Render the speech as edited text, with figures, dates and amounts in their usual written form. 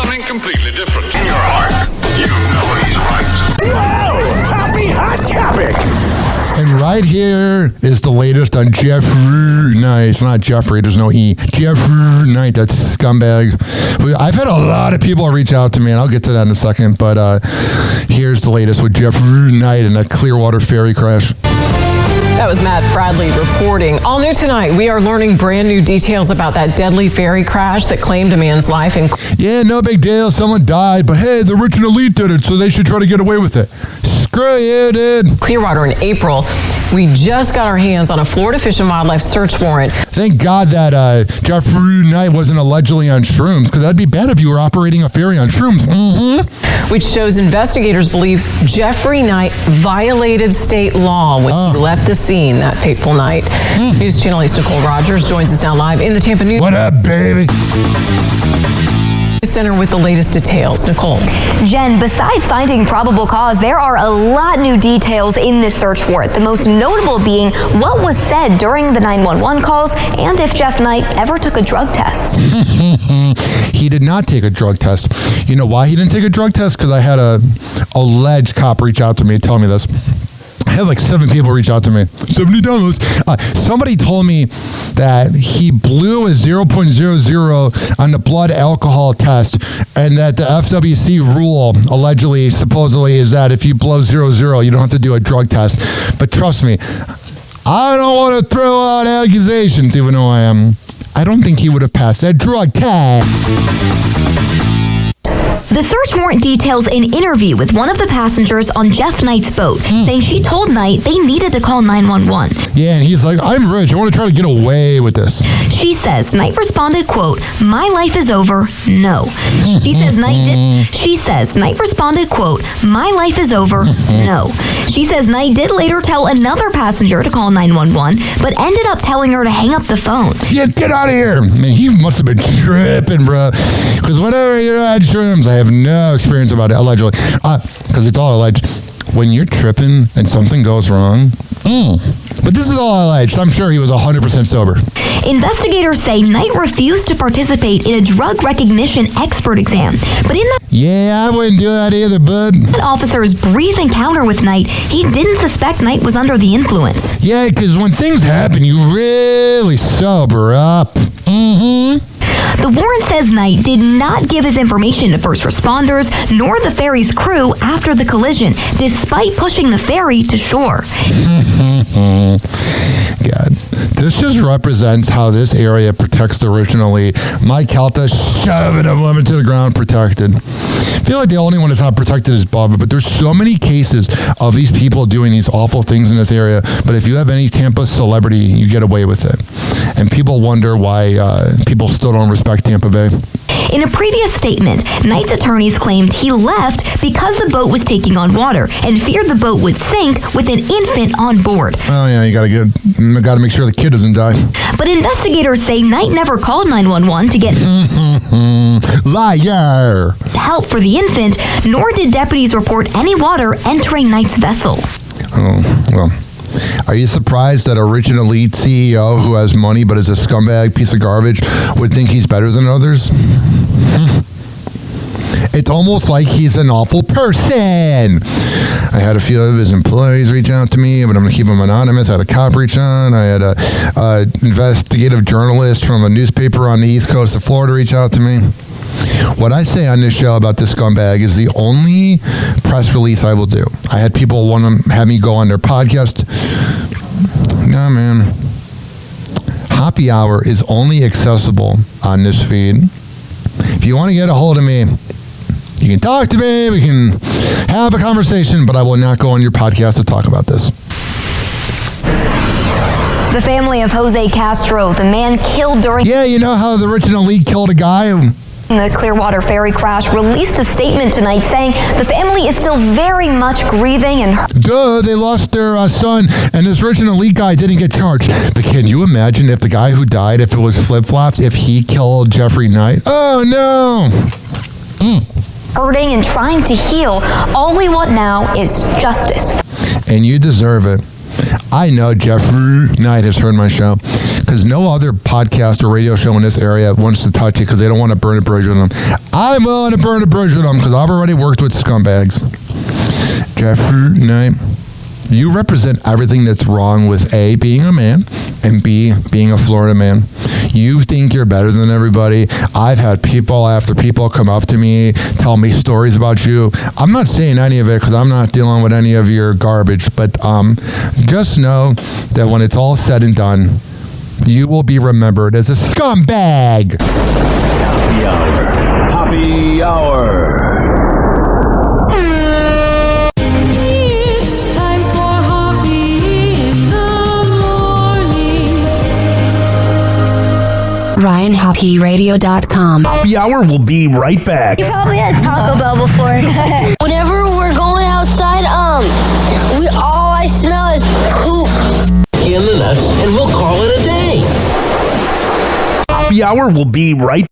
something completely different. In your heart, you know he's right. Whoa! Happy Hot Topic! And right here is the latest on Jeffry Knight. It's not Jeffrey, there's no E. Jeffry Knight, that scumbag. I've had a lot of people reach out to me, and I'll get to that in a second, but here's the latest with Jeffry Knight and a Clearwater ferry crash. That was Matt Bradley reporting. All new tonight, we are learning brand new details about that deadly ferry crash that claimed a man's life. Yeah, no big deal. Someone died, but hey, the rich and elite did it, so they should try to get away with it. Screw you, dude. Clearwater in April. We just got our hands on a Florida Fish and Wildlife search warrant. Thank God that Jeffry Knight wasn't allegedly on shrooms, because that'd be bad if you were operating a ferry on shrooms. Which shows investigators believe Jeffry Knight violated state law when he left the scene that fateful night. News Channel 8's Nicole Rogers joins us now live in the Tampa News. What up, baby? Center with the latest details. Nicole. Jen, besides finding probable cause, there are a lot new details in this search warrant. The most notable being what was said during the 911 calls and if Jeff Knight ever took a drug test. He did not take a drug test. You know why he didn't take a drug test? Because I had a alleged cop reach out to me telling me this. I had like 7 people reach out to me. 70 dollars. Somebody told me that he blew a 0.00 on the blood alcohol test, and that the FWC rule, allegedly, supposedly, is that if you blow 0.00, you don't have to do a drug test. But trust me, I don't want to throw out accusations, even though I don't think he would have passed that drug test. The search warrant details an interview with one of the passengers on Jeff Knight's boat, saying she told Knight they needed to call 911. Yeah, and he's like, I'm rich. I want to try to get away with this. She says Knight responded, quote, "My life is over, no." She says Knight responded, quote, "My life is over, no." She says Knight did later tell another passenger to call 911, but ended up telling her to hang up the phone. Yeah, get out of here. Man, he must have been tripping, bro. Because whenever you had shrooms, I have no experience about it, allegedly. Because it's all alleged. When you're tripping and something goes wrong, but this is all alleged. I'm sure he was 100% sober. Investigators say Knight refused to participate in a drug recognition expert exam. But in I wouldn't do that either, bud. That officer's brief encounter with Knight, he didn't suspect Knight was under the influence. Yeah, because when things happen, you really sober up. The warrant says Knight did not give his information to first responders nor the ferry's crew after the collision, despite pushing the ferry to shore. God, this just represents how this area protects the originally. Mike Calta shoving a woman to the ground protected. I feel like the only one that's not protected is Bubba, but there's so many cases of these people doing these awful things in this area. But if you have any Tampa celebrity, you get away with it. And people wonder why people still don't respect Tampa Bay. In a previous statement, Knight's attorneys claimed he left because the boat was taking on water and feared the boat would sink with an infant on board. Oh yeah, you gotta make sure the kid doesn't die. But investigators say Knight never called 911 to get liar help for the infant, nor did deputies report any water entering Knight's vessel. Oh, well. Are you surprised that a rich and elite CEO who has money but is a scumbag piece of garbage would think he's better than others? It's almost like he's an awful person. I had a few of his employees reach out to me, but I'm going to keep them anonymous. I had a cop reach on. I had a investigative journalist from a newspaper on the East Coast of Florida reach out to me. What I say on this show about this scumbag is the only press release I will do. I had people want to have me go on their podcast. No, man. Happy Hour is only accessible on this feed. If you want to get a hold of me, you can talk to me, we can have a conversation, but I will not go on your podcast to talk about this. The family of Jose Castro, the man killed during... Yeah, you know how the rich and elite killed a guy who... The Clearwater ferry crash, released a statement tonight saying the family is still very much grieving and... They lost their son, and this rich and elite guy didn't get charged. But can you imagine if the guy who died, if it was flip-flops, if he killed Jeffry Knight? Oh, no! Hurting and trying to heal. All we want now is justice. And you deserve it. I know Jeffry Knight has heard my show, because no other podcast or radio show in this area wants to touch it because they don't want to burn a bridge with them. I'm willing to burn a bridge with them because I've already worked with scumbags. Jeffry Knight, you represent everything that's wrong with A, being a man, and B, being a Florida man. You think you're better than everybody. I've had people after people come up to me, tell me stories about you. I'm not saying any of it because I'm not dealing with any of your garbage, but just know that when it's all said and done, you will be remembered as a scumbag. Happy hour. Happy hour. It's time for Hoppe in the morning. RyanHoppeRadio.com. Happy hour will be right back. You probably had Taco Bell before. Whenever we're going outside, all I smell is poop. In the nuts, and we'll call it a day. Happy hour will be right